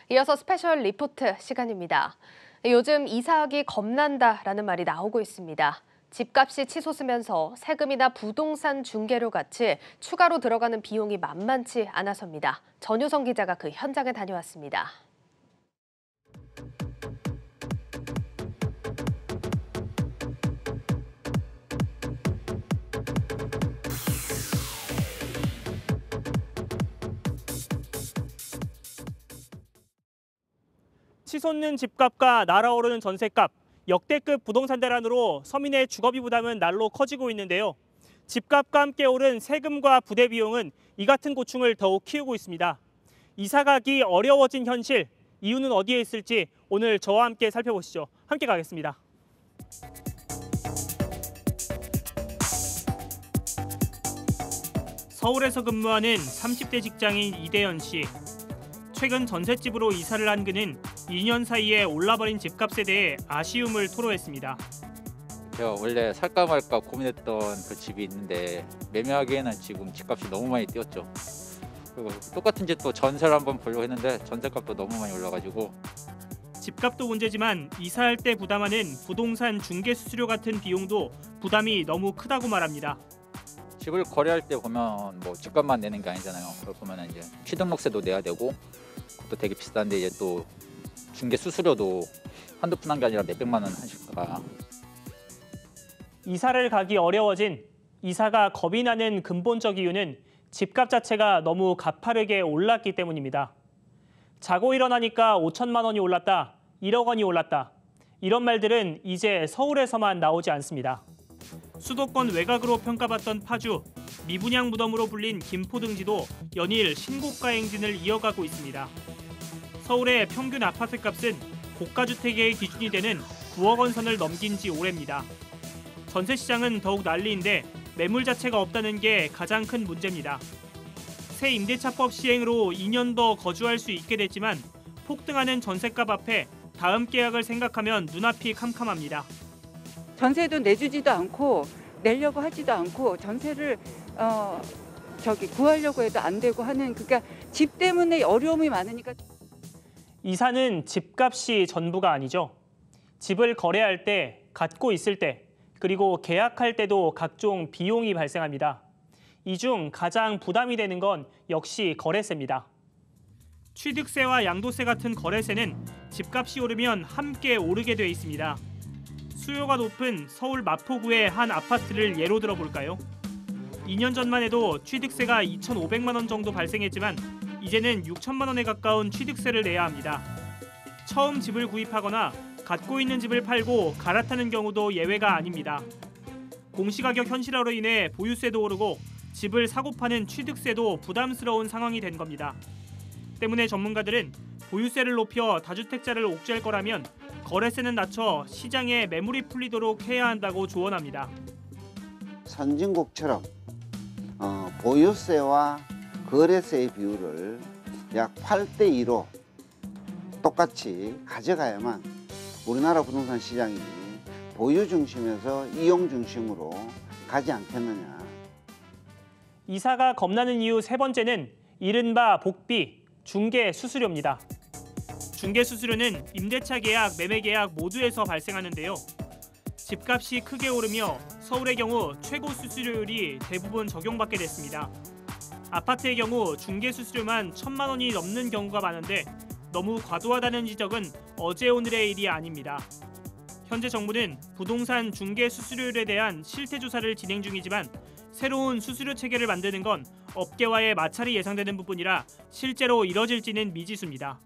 이어서 스페셜 리포트 시간입니다. 요즘 이사하기 겁난다라는 말이 나오고 있습니다. 집값이 치솟으면서 세금이나 부동산 중개료 같이 추가로 들어가는 비용이 만만치 않아서입니다. 전효성 기자가 그 현장에 다녀왔습니다. 치솟는 집값과 날아오르는 전셋값, 역대급 부동산 대란으로 서민의 주거비 부담은 날로 커지고 있는데요. 집값과 함께 오른 세금과 부대 비용은 이 같은 고충을 더욱 키우고 있습니다. 이사 가기 어려워진 현실, 이유는 어디에 있을지 오늘 저와 함께 살펴보시죠. 함께 가겠습니다. 서울에서 근무하는 30대 직장인 이대현 씨. 최근 전셋집으로 이사를 한 그는 2년 사이에 올라버린 집값에 대해 아쉬움을 토로했습니다. 제가 원래 살까 말까 고민했던 그 집이 있는데 매매하기에는 지금 집값이 너무 많이 뛰었죠. 그리고 똑같은 집도 전세를 한번 보려고 했는데 전세값도 너무 많이 올라가지고. 집값도 문제지만 이사할 때 부담하는 부동산 중개 수수료 같은 비용도 부담이 너무 크다고 말합니다. 집을 거래할 때 보면 뭐 집값만 내는 게 아니잖아요. 그걸 보면 이제 취등록세도 내야 되고 그것도 되게 비싼데 이제 또 중개 수수료도 한두 푼 한 게 아니라 몇백만 원 하실까. 이사를 가기 어려워진 이사가 겁이 나는 근본적 이유는 집값 자체가 너무 가파르게 올랐기 때문입니다. 자고 일어나니까 5천만 원이 올랐다, 1억 원이 올랐다. 이런 말들은 이제 서울에서만 나오지 않습니다. 수도권 외곽으로 평가받던 파주, 미분양 무덤으로 불린 김포 등지도 연일 신고가 행진을 이어가고 있습니다. 서울의 평균 아파트값은 고가주택의 기준이 되는 9억 원 선을 넘긴 지 오래입니다. 전세 시장은 더욱 난리인데 매물 자체가 없다는 게 가장 큰 문제입니다. 새 임대차법 시행으로 2년 더 거주할 수 있게 됐지만 폭등하는 전세값 앞에 다음 계약을 생각하면 눈앞이 캄캄합니다. 전세도 내주지도 않고 내려고 하지도 않고 전세를 구하려고 해도 안 되고 하는, 그러니까 집 때문에 어려움이 많으니까. 이사는 집값이 전부가 아니죠. 집을 거래할 때, 갖고 있을 때, 그리고 계약할 때도 각종 비용이 발생합니다. 이 중 가장 부담이 되는 건 역시 거래세입니다. 취득세와 양도세 같은 거래세는 집값이 오르면 함께 오르게 돼 있습니다. 수요가 높은 서울 마포구의 한 아파트를 예로 들어볼까요? 2년 전만 해도 취득세가 2,500만 원 정도 발생했지만 이제는 6천만 원에 가까운 취득세를 내야 합니다. 처음 집을 구입하거나 갖고 있는 집을 팔고 갈아타는 경우도 예외가 아닙니다. 공시가격 현실화로 인해 보유세도 오르고 집을 사고 파는 취득세도 부담스러운 상황이 된 겁니다. 때문에 전문가들은 보유세를 높여 다주택자를 옥죄할 거라면 거래세는 낮춰 시장에 매물이 풀리도록 해야 한다고 조언합니다. 선진국처럼 보유세와 거래세의 비율을 약 8대2로 똑같이 가져가야만 우리나라 부동산 시장이 보유 중심에서 이용 중심으로 가지 않겠느냐. 이사가 겁나는 이유 세 번째는 이른바 복비, 중개 수수료입니다. 중개 수수료는 임대차 계약, 매매 계약 모두에서 발생하는데요. 집값이 크게 오르며 서울의 경우 최고 수수료율이 대부분 적용받게 됐습니다. 아파트의 경우 중개 수수료만 1,000만 원이 넘는 경우가 많은데 너무 과도하다는 지적은 어제 오늘의 일이 아닙니다. 현재 정부는 부동산 중개 수수료율에 대한 실태 조사를 진행 중이지만 새로운 수수료 체계를 만드는 건 업계와의 마찰이 예상되는 부분이라 실제로 이뤄질지는 미지수입니다.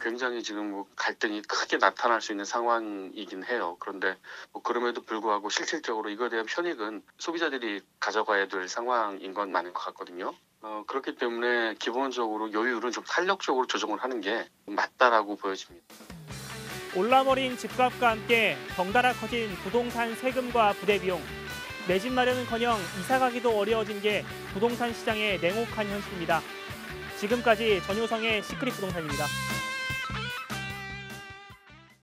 굉장히 지금 갈등이 크게 나타날 수 있는 상황이긴 해요. 그런데 그럼에도 불구하고 실질적으로 이거에 대한 편익은 소비자들이 가져가야 될 상황인 건 맞는 것 같거든요. 그렇기 때문에 기본적으로 요율은 좀 탄력적으로 조정을 하는 게 맞다라고 보여집니다. 올라버린 집값과 함께 덩달아 커진 부동산 세금과 부대 비용. 내 집 마련은커녕 이사 가기도 어려워진 게 부동산 시장의 냉혹한 현실입니다. 지금까지 전효성의 시크릿 부동산입니다.